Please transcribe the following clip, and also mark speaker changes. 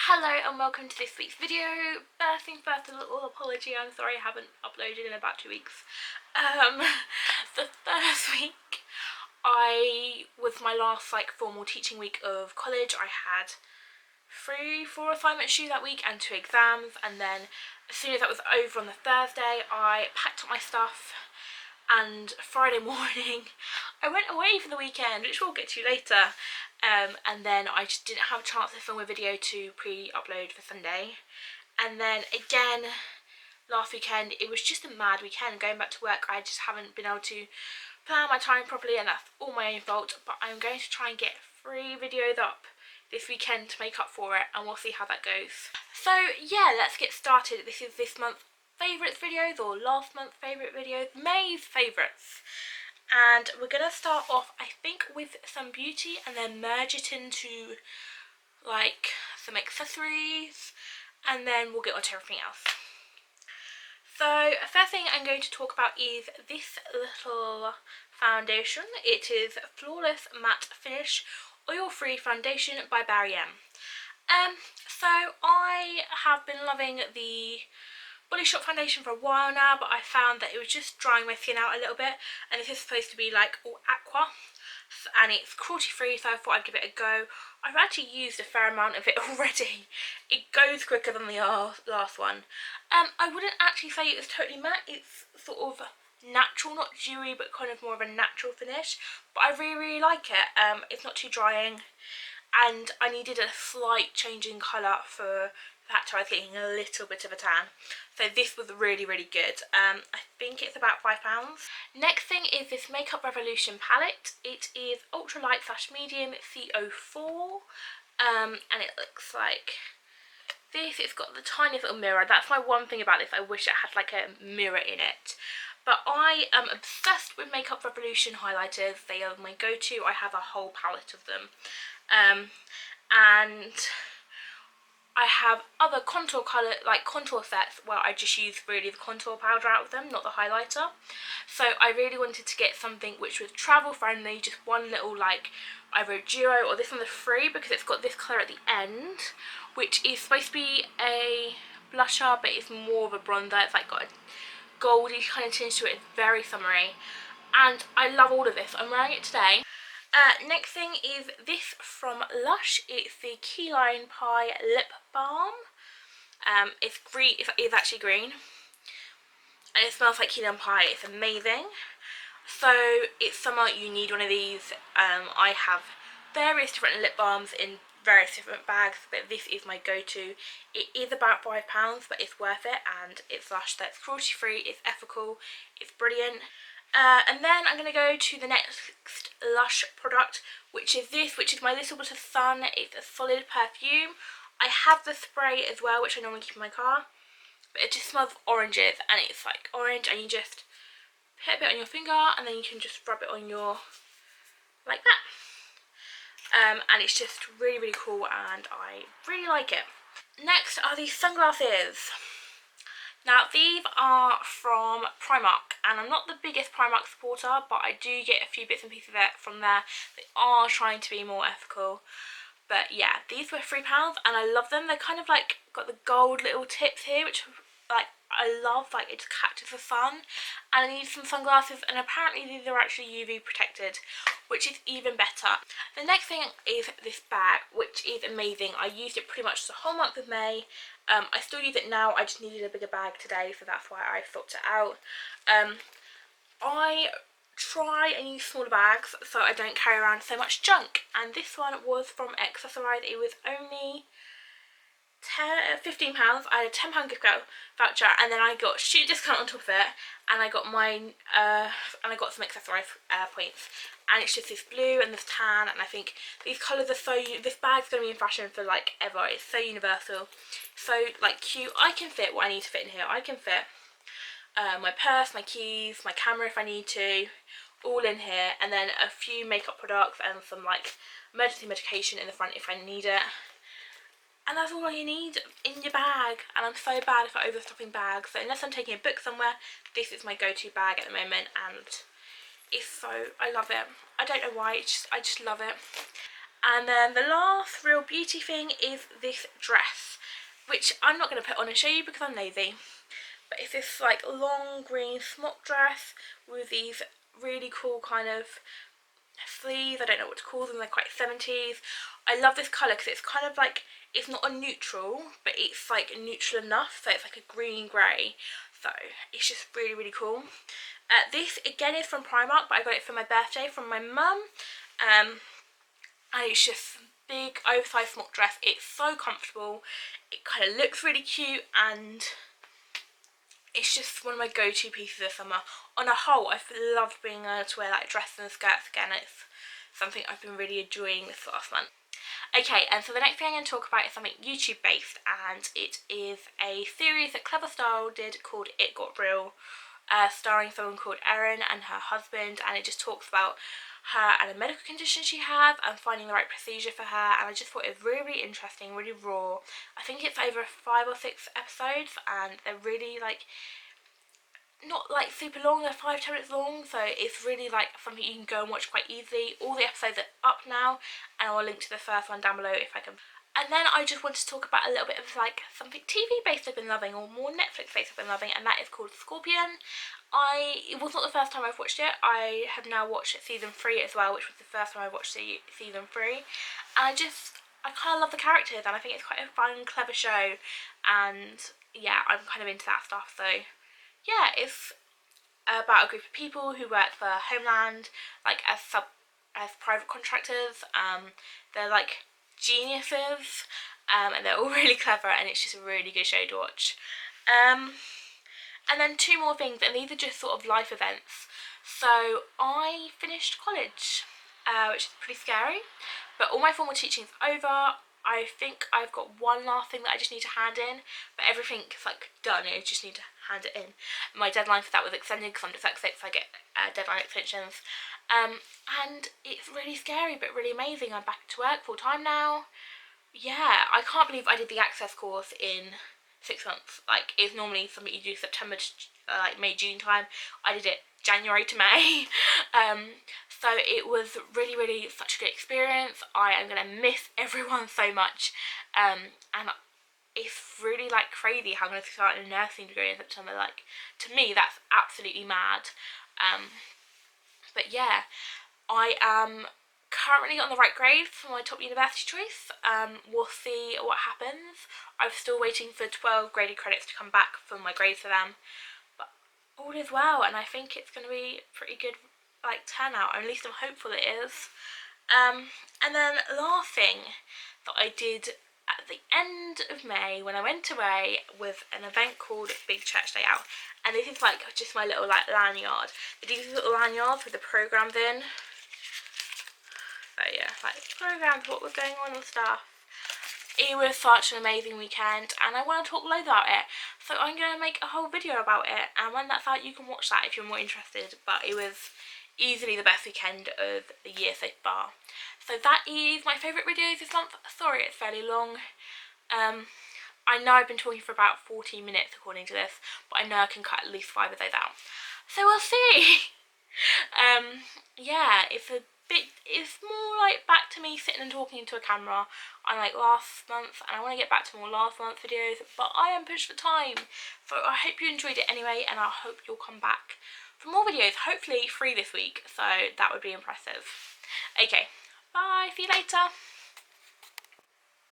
Speaker 1: Hello and welcome to this week's video. First thing first, a little apology, I'm sorry I haven't uploaded in about 2 weeks. The first week I was my last formal teaching week of college. I had 4 assignments due that week and 2 exams, and then as soon as that was over on the Thursday I packed up my stuff, and Friday morning I went away for the weekend, which we'll get to later. And then I just didn't have a chance to film a video to pre-upload for Sunday. And then again last weekend, it was just a mad weekend. Going back to work, I just haven't been able to plan my time properly, and that's all my own fault. But I'm going to try and get 3 videos up this weekend to make up for it, and we'll see how that goes. So yeah, let's get started. This is this month's favourites videos, or last month's favourite videos, May's favourites. And we're going to start off, I think, with some beauty and then merge it into some accessories, and then we'll get on to everything else. So first thing I'm going to talk about is this little foundation. It is Flawless Matte Finish Oil Free Foundation by Barry M. So I have been loving the Body Shop foundation for a while now, but I found that it was just drying my skin out a little bit, and this is supposed to be all aqua, and it's cruelty free, so I thought I'd give it a go. I've actually used a fair amount of it already. It goes quicker than the last one. I wouldn't actually say it was totally matte. It's sort of natural, not dewy, but kind of more of a natural finish, but I really like it. It's not too drying, and I needed a slight change in colour for that, so I was getting a little bit of a tan. So this was really good. I think it's about £5. Next thing is this Makeup Revolution palette. It is ultralight / medium CO4, and it looks like this. It's got the tiniest little mirror. That's my one thing about this. I wish it had a mirror in it. But I am obsessed with Makeup Revolution highlighters. They are my go-to. I have a whole palette of them. And I have other contour contour sets where I just use really the contour powder out of them, not the highlighter. So I really wanted to get something which was travel friendly, just one little either a duo, or this one is free because it's got this colour at the end, which is supposed to be a blusher, but it's more of a bronzer. It's got a goldy kind of tinge to it. It's very summery, and I love all of this. I'm wearing it today. Next thing is this from Lush. It's the Key Lime Pie Lip Balm. It's green. It's actually green, and it smells like key lime pie. It's amazing. So it's summer, you need one of these. I have various different lip balms in various different bags, but this is my go-to. It is about £5, but it's worth it, and it's Lush. That's cruelty free, it's ethical, it's brilliant. And then I'm going to go to the next Lush product, which is this, which is my Little Bit of Sun. It's a solid perfume. I have the spray as well, which I normally keep in my car, but it just smells of oranges, and it's orange, and you just put a bit on your finger, and then you can just rub it on your, like that. And it's just really cool, and I really like it. Next are these sunglasses. Now these are from Primark, and I'm not the biggest Primark supporter, but I do get a few bits and pieces from there. They are trying to be more ethical. But yeah, these were £3 and I love them. They're kind of got the gold little tips here, which I love. It just catches the sun. And I need some sunglasses, and apparently these are actually UV protected, which is even better. The next thing is this bag, which is amazing. I used it pretty much the whole month of May. I still use it now. I just needed a bigger bag today, so that's why I swapped it out. I try and use smaller bags so I don't carry around so much junk, and this one was from Accessorize. It was only £15. I had a £10 gift voucher, and then I got student discount on top of it, and I got mine and I got some Accessorize points. And it's just this blue and this tan, and I think these colours are so, this bag's going to be in fashion for ever. It's so universal, so cute. I can fit what I need to fit in here. I can fit my purse, my keys, my camera if I need to, all in here, and then a few makeup products and some emergency medication in the front if I need it. And that's all you need in your bag, and I'm so bad for overstuffing bags, so unless I'm taking a book somewhere, this is my go-to bag at the moment, and it's so, I love it. I don't know why, I just love it. And then the last real beauty thing is this dress, which I'm not going to put on and show you because I'm lazy. But it's this like long green smock dress with these really cool kind of sleeves. I don't know what to call them, they're quite 70s. I love this colour because it's kind of like, it's not a neutral, but it's like neutral enough, so it's like a green grey. So it's just really, really cool. This again is from Primark, but I got it for my birthday from my mum. And it's just big oversized smock dress. It's so comfortable, it kind of looks really cute, and it's just one of my go-to pieces of summer. On a whole, I've loved being able to wear like dresses and skirts again. It's something I've been really enjoying this last month. Okay, and so the next thing I'm going to talk about is something YouTube based, and it is a series that Clever Style did called It Got Real, starring someone called Erin and her husband, and it just talks about her and a medical condition she has and finding the right procedure for her. And I just thought it was really, really interesting, really raw. I think it's over 5 or 6 episodes, and they're really like, not like super long, they're 5-10 minutes long, so it's really like something you can go and watch quite easily. All the episodes are up now, and I'll link to the first one down below if I can. And then I just want to talk about a little bit of like something TV based I've been loving, or more Netflix based I've been loving, and that is called Scorpion. It was not the first time I've watched it. I have now watched season 3 as well, which was the first time I watched season 3. And I kind of love the characters, and I think it's quite a fun, clever show, and yeah, I'm kind of into that stuff. So yeah, it's about a group of people who work for Homeland, like as private contractors. They're like geniuses, and they're all really clever, and it's just a really good show to watch. And then 2 more things, and these are just sort of life events. So I finished college, which is pretty scary, but all my formal teaching is over. I think I've got one last thing that I just need to hand in, but everything's like done. I just need to hand it in. My deadline for that was extended because I'm dyslexic, so I get deadline extensions. And it's really scary but really amazing. I'm back to work full time now. Yeah, I can't believe I did the Access course in 6 months. Like, it's normally something you do September to like May, June time. I did it January to May. So it was really, really such a good experience. I am going to miss everyone so much. And it's really like crazy how I'm going to start a nursing degree in September. Like, to me, that's absolutely mad. But yeah, I am currently on the right grade for my top university choice. We'll see what happens. I'm still waiting for 12 graded credits to come back for my grades for them, but all is well, and I think it's going to be a pretty good like turnout, or at least I'm hopeful it is. And then last thing that I did at the end of May when I went away was an event called Big Church Day Out, and this is like just my little like lanyard. These little lanyards with the programs in. So yeah, like programs, what was going on and stuff. It was such an amazing weekend, and I want to talk loads about it, so I'm going to make a whole video about it, and when that's out you can watch that if you're more interested. But it was easily the best weekend of the year so far. So that is my favourite videos this month. Sorry it's fairly long. I know I've been talking for about 14 minutes according to this, but I know I can cut at least 5 of those out. So we'll see. Yeah, it's more like back to me sitting and talking into a camera unlike last month, and I want to get back to more last month videos, but I am pushed for time. So I hope you enjoyed it anyway, and I hope you'll come back for more videos, hopefully 3 this week, so that would be impressive. Okay, bye, see you later.